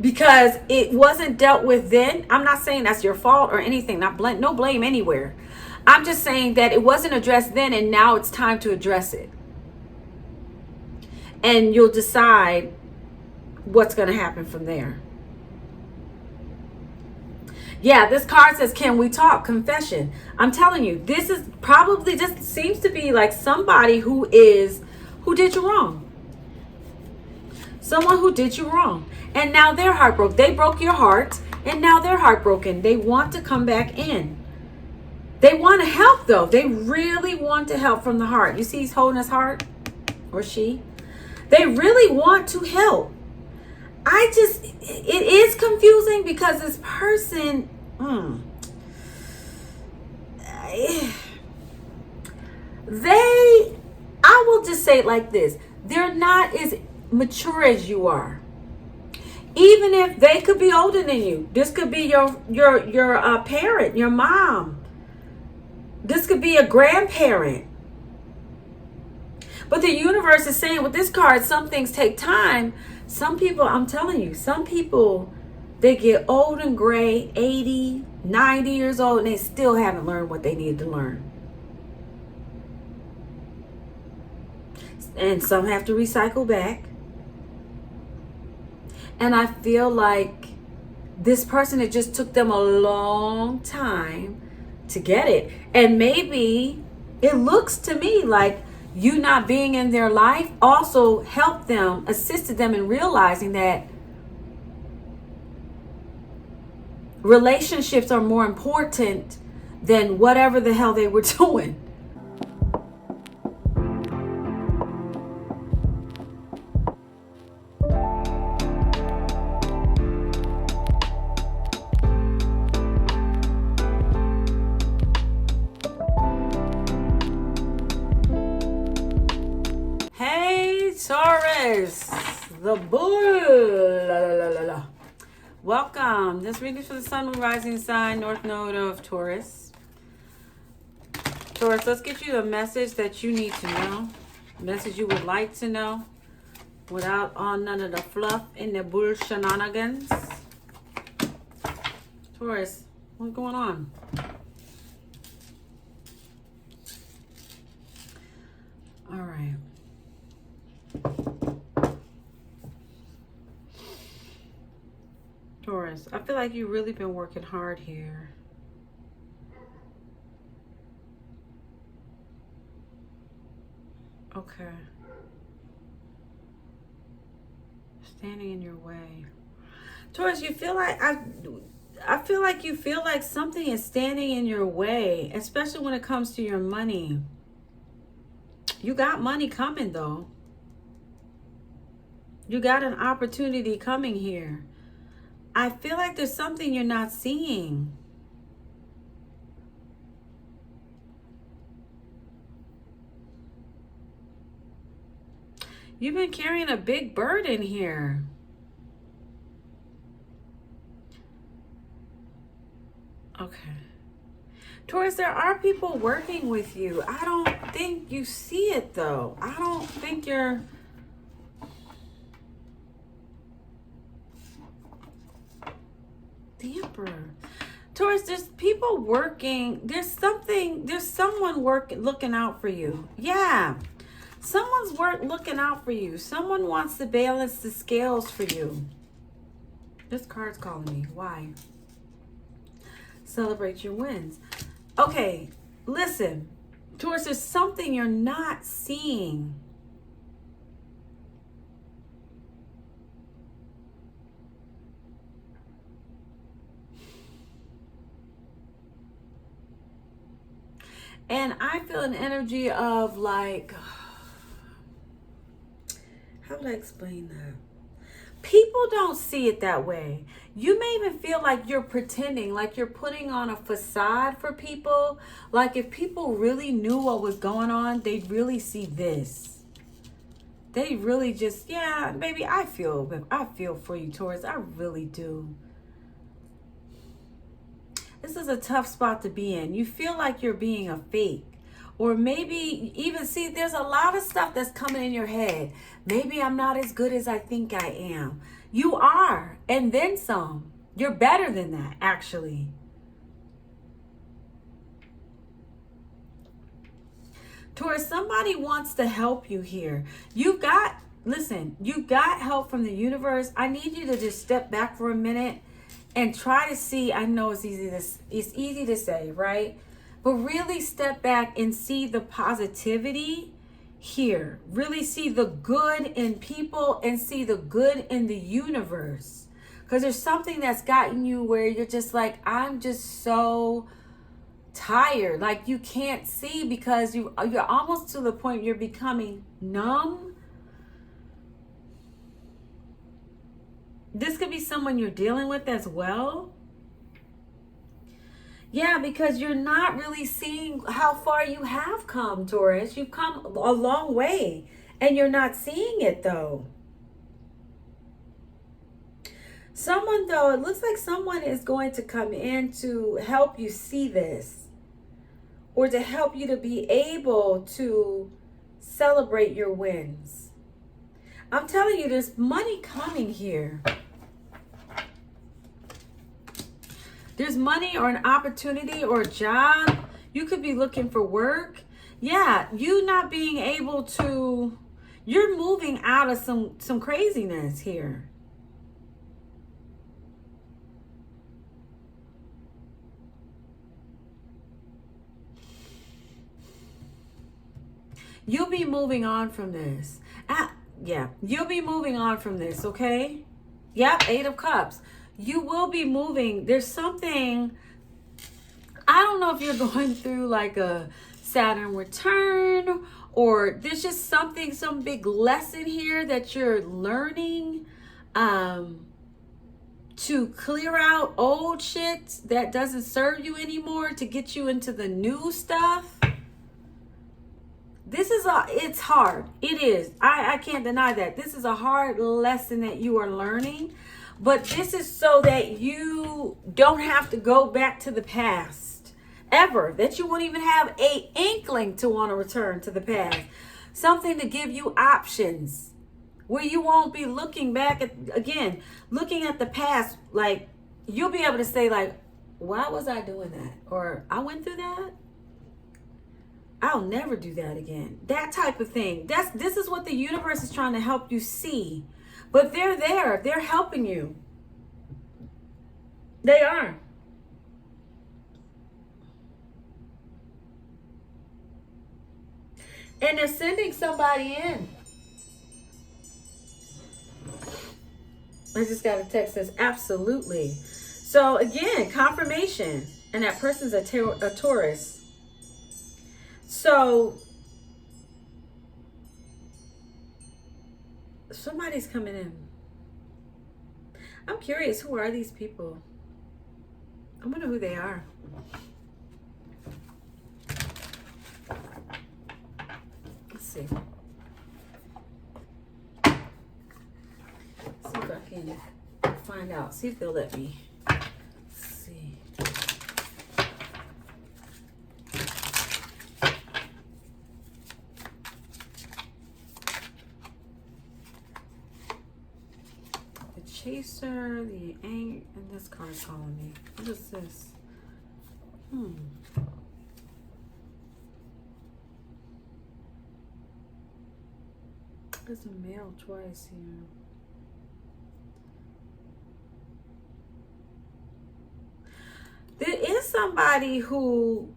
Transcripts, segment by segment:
because it wasn't dealt with then. I'm not saying that's your fault or anything, not blame, no blame anywhere. I'm just saying that it wasn't addressed then, and now it's time to address it. And you'll decide what's going to happen from there. Yeah, this card says, can we talk? Confession. I'm telling you, this is probably just seems to be like somebody who did you wrong. Someone who did you wrong. And now they're heartbroken. They broke your heart, and now they're heartbroken. They want to come back in. They want to help, though. They really want to help from the heart. You see he's holding his heart, or she. They really want to help. It is confusing because this person, I will just say it like this. They're not as mature as you are. Even if they could be older than you. This could be your parent, your mom. This could be a grandparent. But the universe is saying with this card, some things take time. Some people, I'm telling you, some people, they get old and gray, 80, 90 years old, and they still haven't learned what they need to learn. And some have to recycle back. And I feel like this person, it just took them a long time to get it. And maybe it looks to me like you not being in their life also helped them, assisted them in realizing that relationships are more important than whatever the hell they were doing. Taurus, the bull. La, la, la, la. Welcome. This reading is for the sun, moon, rising sign, north node of Taurus. Taurus, let's get you the message that you need to know. Message you would like to know without none of the fluff and the bull shenanigans. Taurus, what's going on? All right. Taurus, I feel like you've really been working hard here. Okay. Standing in your way. Taurus, you feel like I feel like you feel like something is standing in your way, especially when it comes to your money. You got money coming though. You got an opportunity coming here. I feel like there's something you're not seeing. You've been carrying a big burden here. Okay. Taurus, there are people working with you. I don't think you see it though. I don't think you're... The Emperor. Taurus, there's people working. There's someone looking out for you. Yeah. Someone's looking out for you. Someone wants to balance the scales for you. This card's calling me. Why? Celebrate your wins. Okay, listen. Taurus, there's something you're not seeing. And I feel an energy of like, how would I explain that? People don't see it that way. You may even feel like you're pretending, like you're putting on a facade for people. Like if people really knew what was going on, they'd really see this. They really just, yeah, baby, I feel for you, Taurus. I really do. This is a tough spot to be in. You feel like you're being a fake. Or maybe even, see, there's a lot of stuff that's coming in your head. Maybe I'm not as good as I think I am. You are, and then some. You're better than that, actually. Taurus, somebody wants to help you here. Listen, you got help from the universe. I need you to just step back for a minute and try to see. I know it's easy to say, right? But really step back and see the positivity here. Really see the good in people and see the good in the universe. Because there's something that's gotten you where you're just like, I'm just so tired. Like you can't see because you're almost to the point you're becoming numb. This could be someone you're dealing with as well. Yeah, because you're not really seeing how far you have come, Taurus. You've come a long way and you're not seeing it though. Someone though, it looks like someone is going to come in to help you see this, or to help you to be able to celebrate your wins. I'm telling you, there's money coming here. There's money or an opportunity or a job. You could be looking for work. Yeah, you not being able to, you're moving out of some craziness here. You'll be moving on from this. Yeah, you'll be moving on from this, okay? Yep, 8 of Cups. You will be moving. There's something, I don't know if you're going through like a Saturn return, or there's just something, some big lesson here that you're learning to clear out old shit that doesn't serve you anymore to get you into the new stuff. It's hard. It is. I can't deny that. This is a hard lesson that you are learning. But this is so that you don't have to go back to the past. Ever. That you won't even have an inkling to want to return to the past. Something to give you options. Where you won't be looking back looking at the past. Like, you'll be able to say like, why was I doing that? Or I went through that. I'll never do that again. That type of thing. This is what the universe is trying to help you see. But they're there. They're helping you. They are. And they're sending somebody in. I just got a text that says absolutely. So again, confirmation. And that person's a Taurus. So somebody's coming in. I'm curious, who are these people? I wonder who they are. Let's see. See if I can find out. See if they'll let me. Let's see. Chaser, the anger, and this card's calling me. What is this? There's a male twice here. There is somebody who,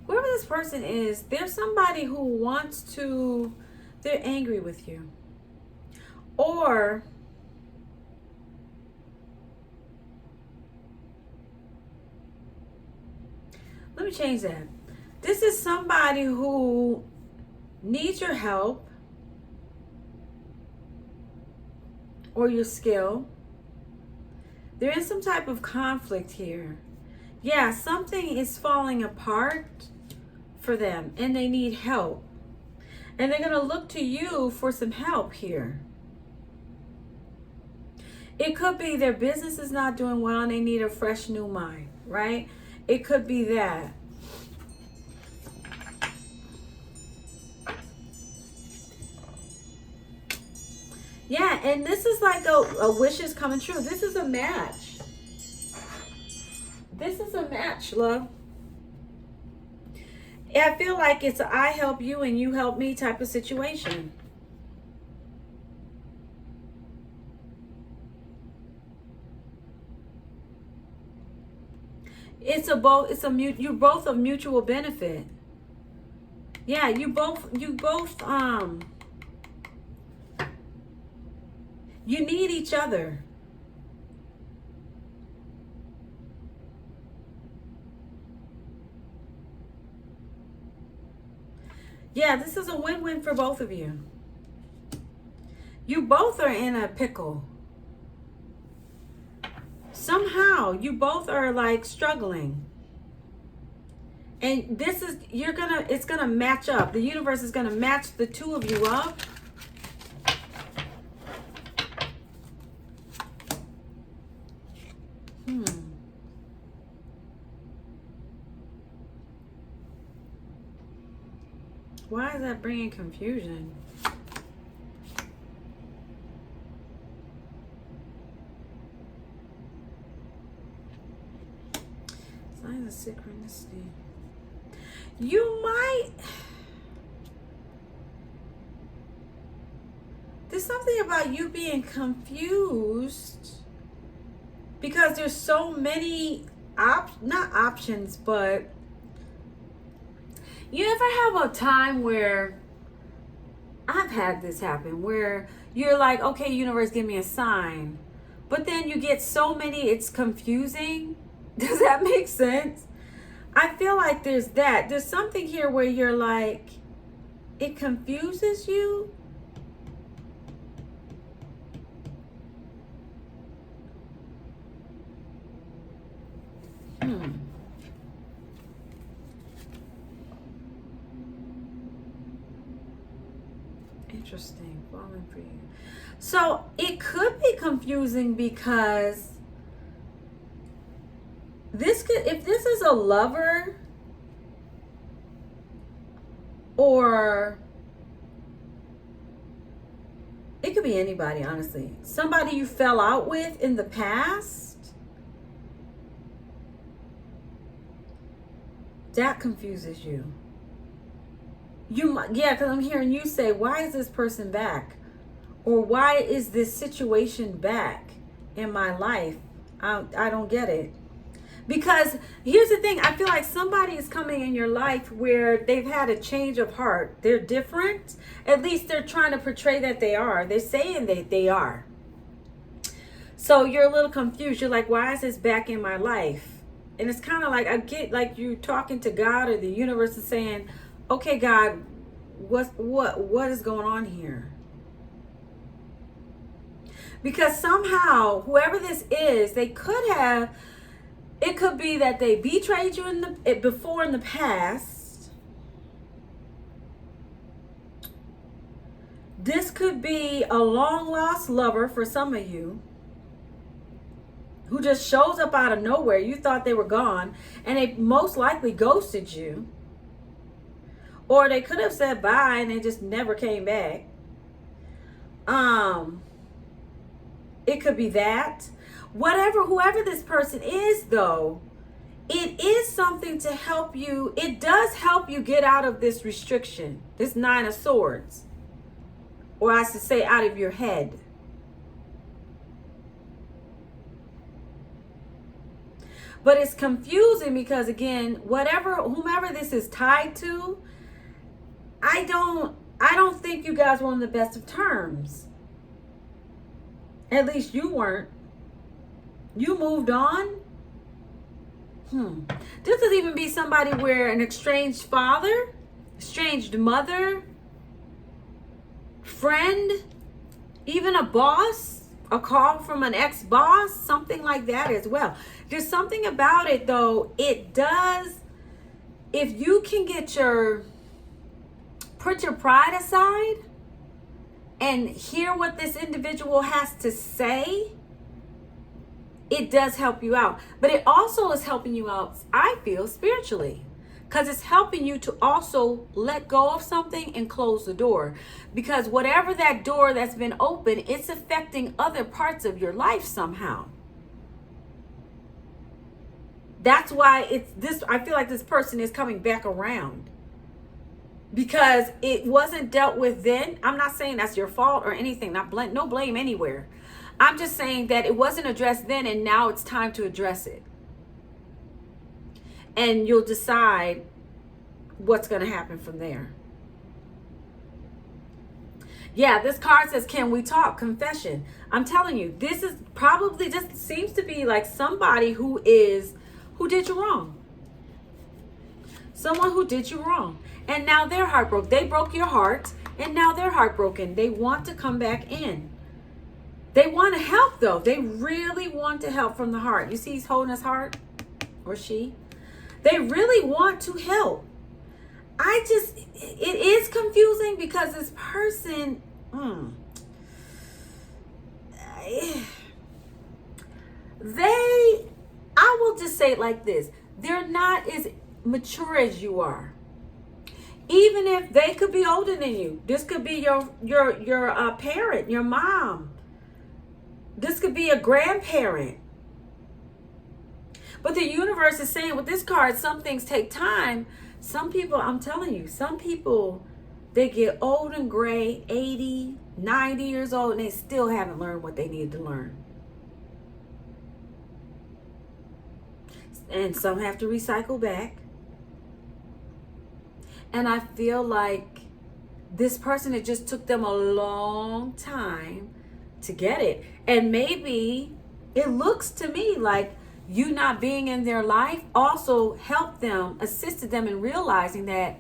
whoever this person is, there's somebody who wants to, they're angry with you. Or let me change that. This is somebody who needs your help or your skill. There is some type of conflict here. Yeah, something is falling apart for them and they need help. And they're going to look to you for some help here. It could be their business is not doing well and they need a fresh new mind, right? It could be that. Yeah, and this is like a wish is coming true. This is a match. This is a match, love. I feel like it's a I help you and you help me type of situation. You're both of mutual benefit. Yeah, you both you need each other. Yeah, this is a win-win for both of you. You both are in a pickle. Somehow you both are like struggling. And this is it's gonna match up. The universe is gonna match the two of you up. Why is that bringing confusion? Signs of synchronicity. You might... There's something about you being confused because there's so many not options, but you ever have a time where, I've had this happen, where you're like, okay, universe, give me a sign. But then you get so many, it's confusing. Does that make sense? I feel like there's that. There's something here where you're like, it confuses you. Interesting. Falling for you. So it could be confusing because if this is a lover, or it could be anybody, honestly. Somebody you fell out with in the past, that confuses you. Yeah, because I'm hearing you say, why is this person back? Or why is this situation back in my life? I don't get it. Because here's the thing, I feel like somebody is coming in your life where they've had a change of heart. They're different. At least they're trying to portray that they are. They're saying that they are. So you're a little confused. You're like, why is this back in my life? And it's kind of like, I get like you talking to God or the universe is saying, okay, God, what is going on here? Because somehow, whoever this is, it could be that they betrayed you before in the past. This could be a long lost lover for some of you, who just shows up out of nowhere. You thought they were gone, and they most likely ghosted you. Or they could have said bye and they just never came back. It could be that. Whoever this person is, though, it is something to help you. It does help you get out of this restriction, this Nine of Swords. Or I should say, out of your head. But it's confusing because, again, whomever this is tied to, I don't think you guys were on the best of terms. At least you weren't. You moved on. This could even be somebody where an estranged father, estranged mother, friend, even a boss, a call from an ex-boss, something like that as well. There's something about it, though. It does, if you can put your pride aside and hear what this individual has to say, it does help you out. But it also is helping you out, I feel, spiritually. because it's helping you to also let go of something and close the door. Because whatever that door that's been open, it's affecting other parts of your life somehow. That's why it's this. I feel like this person is coming back around because it wasn't dealt with then. I'm not saying that's your fault or anything. No blame anywhere. I'm just saying that it wasn't addressed then, and now it's time to address it. And you'll decide what's going to happen from there. Yeah, this card says, can we talk? Confession. I'm telling you, this is probably just seems to be like somebody who did you wrong. Someone who did you wrong. And now they're heartbroken. They broke your heart, and now they're heartbroken. They want to come back in. They want to help, though. They really want to help from the heart. You see he's holding his heart, or she. They really want to help. It is confusing because this person, I will just say it like this. They're not as mature as you are. Even if they could be older than you. This could be your parent, your mom. This could be a grandparent. But the universe is saying with this card, some things take time. Some people, I'm telling you, some people, they get old and gray, 80, 90 years old, and they still haven't learned what they need to learn. And some have to recycle back. And I feel like this person, it just took them a long time to get it. And maybe it looks to me like you not being in their life also helped them, assisted them in realizing that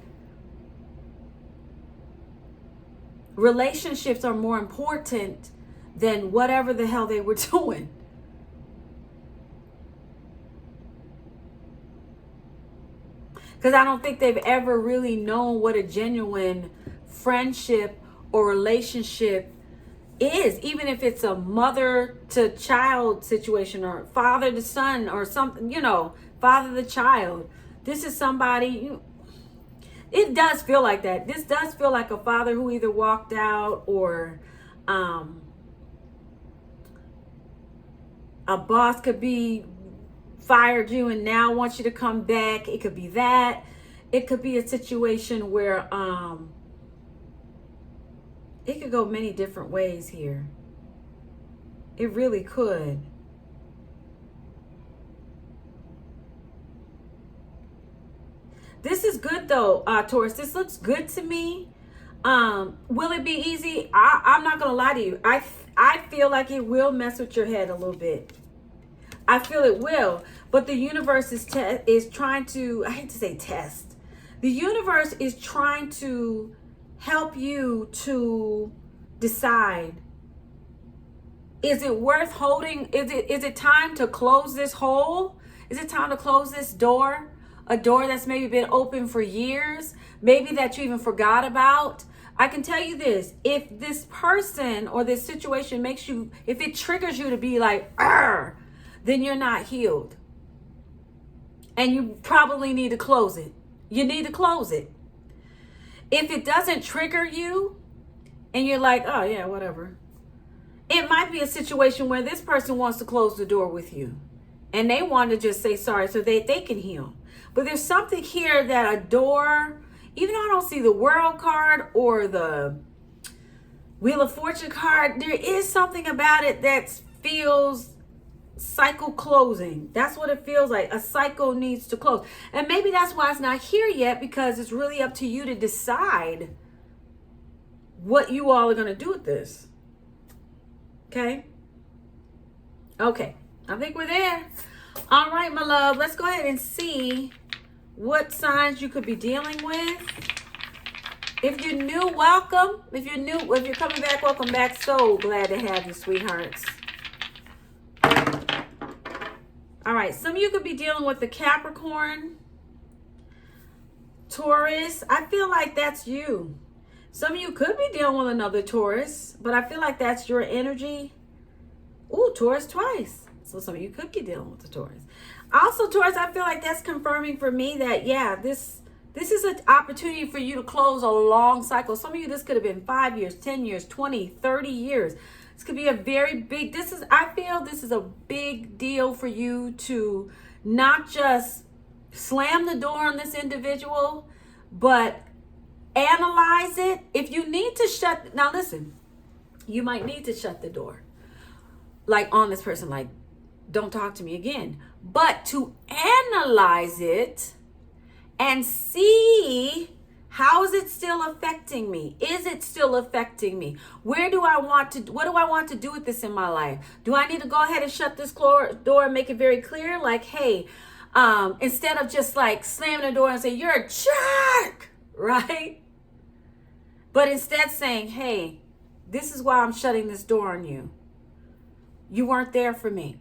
relationships are more important than whatever the hell they were doing. Because I don't think they've ever really known what a genuine friendship or relationship is, even if it's a mother to child situation or father to son or something, father to child. This is somebody, it does feel like that. This does feel like a father who either walked out or a boss could be fired you and now wants you to come back. It could be that. It could be a situation where it could go many different ways here. It really could. This is good though, Taurus. This looks good to me. Will it be easy? I'm not gonna lie to you. I feel like it will mess with your head a little bit. I feel it will, but the universe is trying to, I hate to say test. The universe is trying to help you to decide, is it worth holding? Is it time to close this hole? Is it time to close this door? A door that's maybe been open for years, maybe that you even forgot about. I can tell you this, if this person or this situation makes you, if it triggers you to be like, argh, then you're not healed. And you probably need to close it. You need to close it. If it doesn't trigger you and you're like, oh yeah, whatever. It might be a situation where this person wants to close the door with you and they want to just say sorry so they can heal. But there's something here that a door, even though I don't see the World card or the Wheel of Fortune card, there is something about it that feels cycle closing. That's what it feels like. A cycle needs to close. And maybe that's why it's not here yet, because it's really up to you to decide what you all are going to do with this. Okay? Okay. I think we're there. All right, my love. Let's go ahead and see what signs you could be dealing with. If you're new, welcome. If you're coming back, welcome back. So glad to have you, sweethearts. All right, some of you could be dealing with the Capricorn, Taurus. I feel like that's you. Some of you could be dealing with another Taurus, but I feel like that's your energy. Ooh, Taurus twice. So some of you could be dealing with the Taurus. Also, Taurus, I feel like that's confirming for me that, yeah, this This is an opportunity for you to close a long cycle. Some of you, this could have been 5 years, 10 years, 20, 30 years. This could be a very big, I feel this is a big deal for you to not just slam the door on this individual, but analyze it. If you need to now listen, you might need to shut the door, like on this person, like, don't talk to me again. But to analyze it and see, how is it still affecting me? Is it still affecting me? What do I want to do with this in my life? Do I need to go ahead and shut this door and make it very clear? Like, hey, instead of just like slamming the door and say, you're a jerk, right? But instead saying, hey, this is why I'm shutting this door on you. You weren't there for me.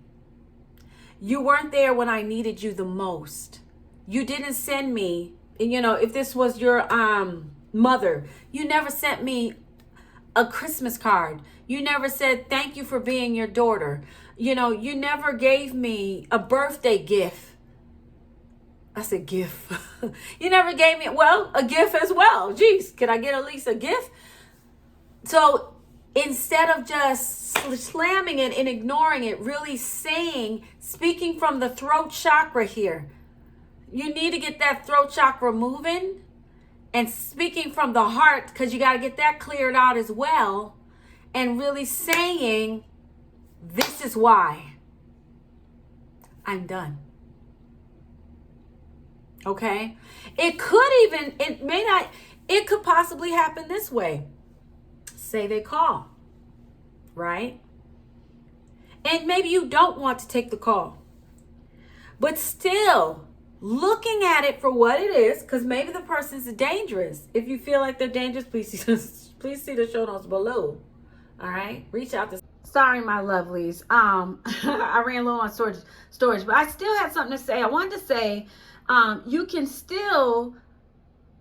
You weren't there when I needed you the most. You didn't send me, if this was your mother, you never sent me a Christmas card. You never said thank you for being your daughter. You never gave me a birthday gift. I said gift. You never gave me, a gift as well. Jeez, can I get at least a gift? So instead of just slamming it and ignoring it, really speaking from the throat chakra here, you need to get that throat chakra moving and speaking from the heart, because you got to get that cleared out as well, and really saying, this is why I'm done. Okay? It could possibly happen this way. Say they call, right? And maybe you don't want to take the call, but still looking at it for what it is, because maybe the person's dangerous. If you feel like they're dangerous, please see the show notes below. All right, reach out to. Sorry, my lovelies. I ran low on storage, but I still had something to say. I wanted to say, you can still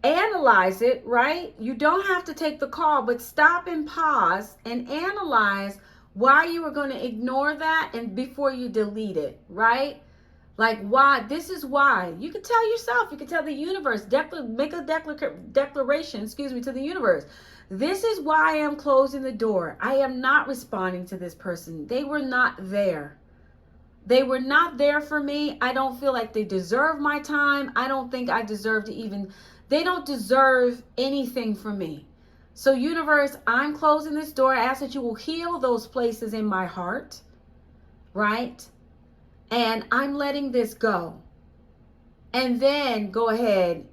analyze it, right? You don't have to take the call, but stop and pause and analyze why you were going to ignore that, and before you delete it, right? Like, why? This is why. You can tell yourself, you can tell the universe, make a declaration, to the universe. This is why I am closing the door. I am not responding to this person. They were not there. They were not there for me. I don't feel like they deserve my time. I don't think I deserve they don't deserve anything from me. So universe, I'm closing this door. I ask that you will heal those places in my heart, right? And I'm letting this go. And then go ahead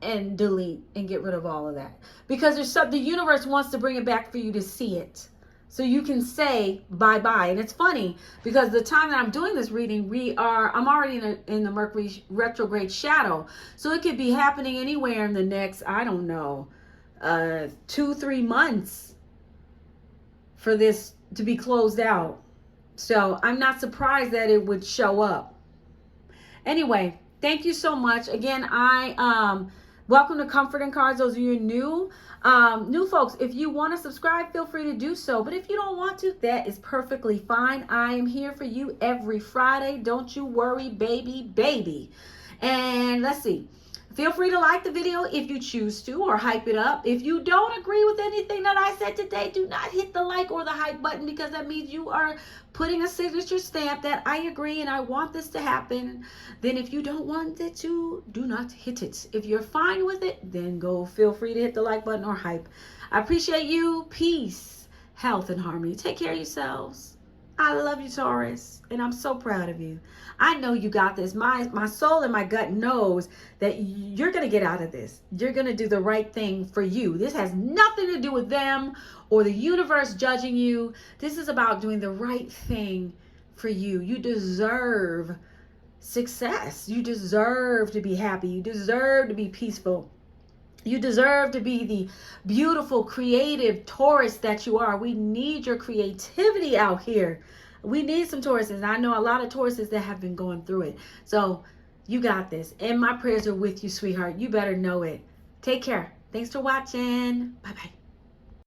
and delete and get rid of all of that. Because the universe wants to bring it back for you to see it. So you can say bye-bye. And it's funny because the time that I'm doing this reading, I'm already in the Mercury retrograde shadow. So it could be happening anywhere in the next, 2-3 months for this to be closed out. So I'm not surprised that it would show up. Anyway, thank you so much. Again, welcome to Comfort and Cards. Those of you new folks, if you want to subscribe, feel free to do so. But if you don't want to, that is perfectly fine. I am here for you every Friday. Don't you worry, baby. And let's see. Feel free to like the video if you choose to, or hype it up. If you don't agree with anything that I said today, do not hit the like or the hype button, because that means you are putting a signature stamp that I agree and I want this to happen. Then if you don't want it to, do not hit it. If you're fine with it, then feel free to hit the like button or hype. I appreciate you. Peace, health, and harmony. Take care of yourselves. I love you, Taurus, and I'm so proud of you. I know you got this. My soul and my gut knows that you're going to get out of this. You're going to do the right thing for you. This has nothing to do with them or the universe judging you. This is about doing the right thing for you. You deserve success. You deserve to be happy. You deserve to be peaceful. You deserve to be the beautiful, creative Taurus that you are. We need your creativity out here. We need some Tauruses. I know a lot of Tauruses that have been going through it. So you got this. And my prayers are with you, sweetheart. You better know it. Take care. Thanks for watching. Bye-bye.